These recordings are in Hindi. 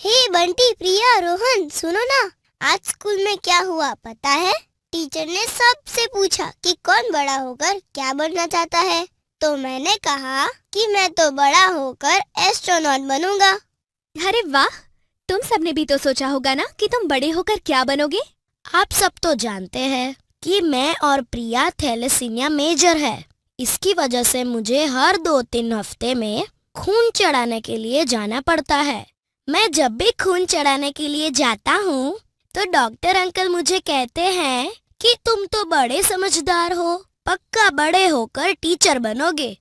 हे बंटी, प्रिया, रोहन, सुनो ना। आज स्कूल में क्या हुआ पता है? टीचर ने सबसे पूछा कि कौन बड़ा होकर क्या बनना चाहता है। तो मैंने कहा कि मैं तो बड़ा होकर एस्ट्रोनॉट बनूंगा। अरे वाह, तुम सबने भी तो सोचा होगा ना कि तुम बड़े होकर क्या बनोगे। आप सब तो जानते हैं कि मैं और प्रिया थैलेसीमिया मेजर है। इसकी वजह से मुझे हर 2-3 हफ्ते में खून चढ़ाने के लिए जाना पड़ता है। मैं जब भी खून चढ़ाने के लिए जाता हूँ तो डॉक्टर अंकल मुझे कहते हैं कि तुम तो बड़े समझदार हो, पक्का बड़े होकर टीचर बनोगे।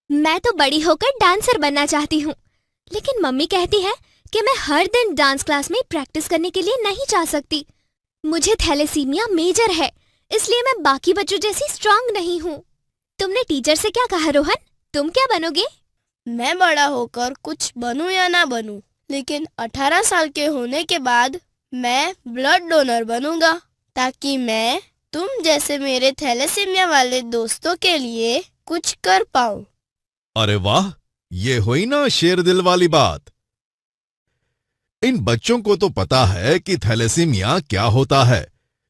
मैं तो बड़ी होकर डांसर बनना चाहती हूँ, लेकिन मम्मी कहती है कि मैं हर दिन डांस क्लास में प्रैक्टिस करने के लिए नहीं जा सकती। मुझे थैलेसीमिया मेजर है, इसलिए मैं बाकी बच्चों जैसी स्ट्रांग नहीं हूँ। तुमने टीचर से क्या कहा रोहन? तुम क्या बनोगे? मैं बड़ा होकर कुछ बनूं या ना बनूं, लेकिन 18 साल के होने के बाद मैं ब्लड डोनर बनूंगा, ताकि मैं तुम जैसे मेरे थैलेसीमिया वाले दोस्तों के लिए कुछ कर पाऊं। अरे वाह, ये हुई ना शेर दिल वाली बात। इन बच्चों को तो पता है कि थैलेसीमिया क्या होता है,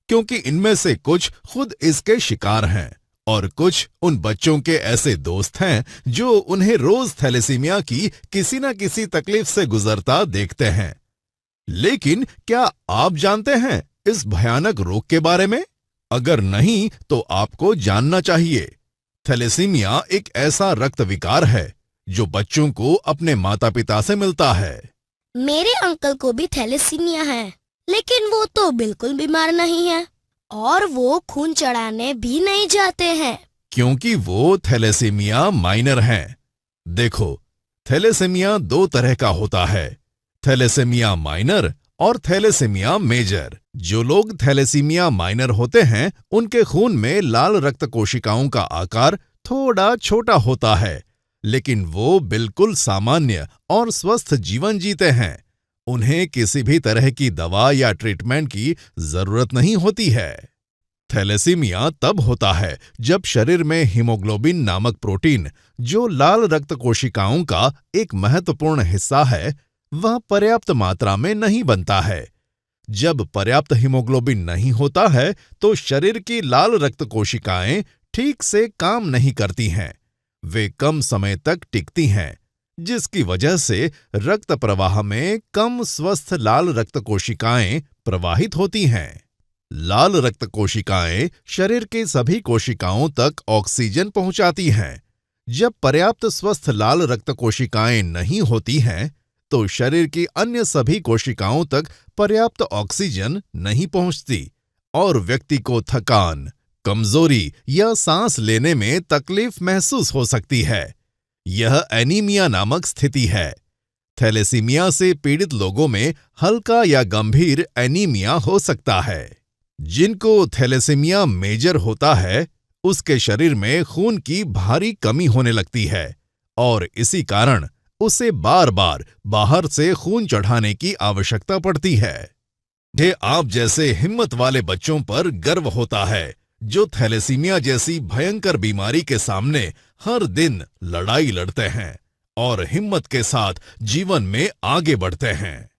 क्योंकि इनमें से कुछ खुद इसके शिकार हैं और कुछ उन बच्चों के ऐसे दोस्त हैं जो उन्हें रोज थैलेसीमिया की किसी न किसी तकलीफ से गुजरता देखते हैं। लेकिन क्या आप जानते हैं इस भयानक रोग के बारे में? अगर नहीं तो आपको जानना चाहिए। थैलेसीमिया एक ऐसा रक्त विकार है जो बच्चों को अपने माता पिता से मिलता है। मेरे अंकल को भी थैलेसीमिया है, लेकिन वो तो बिल्कुल बीमार नहीं है और वो खून चढ़ाने भी नहीं जाते हैं, क्योंकि वो थैलेसीमिया माइनर हैं। देखो, थैलेसीमिया 2 तरह का होता है, थैलेसीमिया माइनर और थैलेसीमिया मेजर। जो लोग थैलेसीमिया माइनर होते हैं, उनके खून में लाल रक्त कोशिकाओं का आकार थोड़ा छोटा होता है, लेकिन वो बिल्कुल सामान्य और स्वस्थ जीवन जीते हैं। उन्हें किसी भी तरह की दवा या ट्रीटमेंट की जरूरत नहीं होती है। थैलेसीमिया तब होता है जब शरीर में हीमोग्लोबिन नामक प्रोटीन, जो लाल रक्त कोशिकाओं का एक महत्वपूर्ण हिस्सा है, वह पर्याप्त मात्रा में नहीं बनता है। जब पर्याप्त हीमोग्लोबिन नहीं होता है तो शरीर की लाल रक्त कोशिकाएं ठीक से काम नहीं करती हैं। वे कम समय तक टिकती हैं, जिसकी वजह से रक्त प्रवाह में कम स्वस्थ लाल रक्त कोशिकाएं प्रवाहित होती हैं। लाल रक्त कोशिकाएं शरीर के सभी कोशिकाओं तक ऑक्सीजन पहुंचाती हैं। जब पर्याप्त स्वस्थ लाल रक्त कोशिकाएं नहीं होती हैं, तो शरीर की अन्य सभी कोशिकाओं तक पर्याप्त ऑक्सीजन नहीं पहुंचती और व्यक्ति को थकान, कमजोरी या सांस लेने में तकलीफ महसूस हो सकती है। यह एनीमिया नामक स्थिति है। थैलेसीमिया से पीड़ित लोगों में हल्का या गंभीर एनीमिया हो सकता है। जिनको थैलेसीमिया मेजर होता है, उसके शरीर में खून की भारी कमी होने लगती है और इसी कारण उसे बार बार बाहर से खून चढ़ाने की आवश्यकता पड़ती है। मुझे आप जैसे हिम्मत वाले बच्चों पर गर्व होता है, जो थैलेसीमिया जैसी भयंकर बीमारी के सामने हर दिन लड़ाई लड़ते हैं और हिम्मत के साथ जीवन में आगे बढ़ते हैं।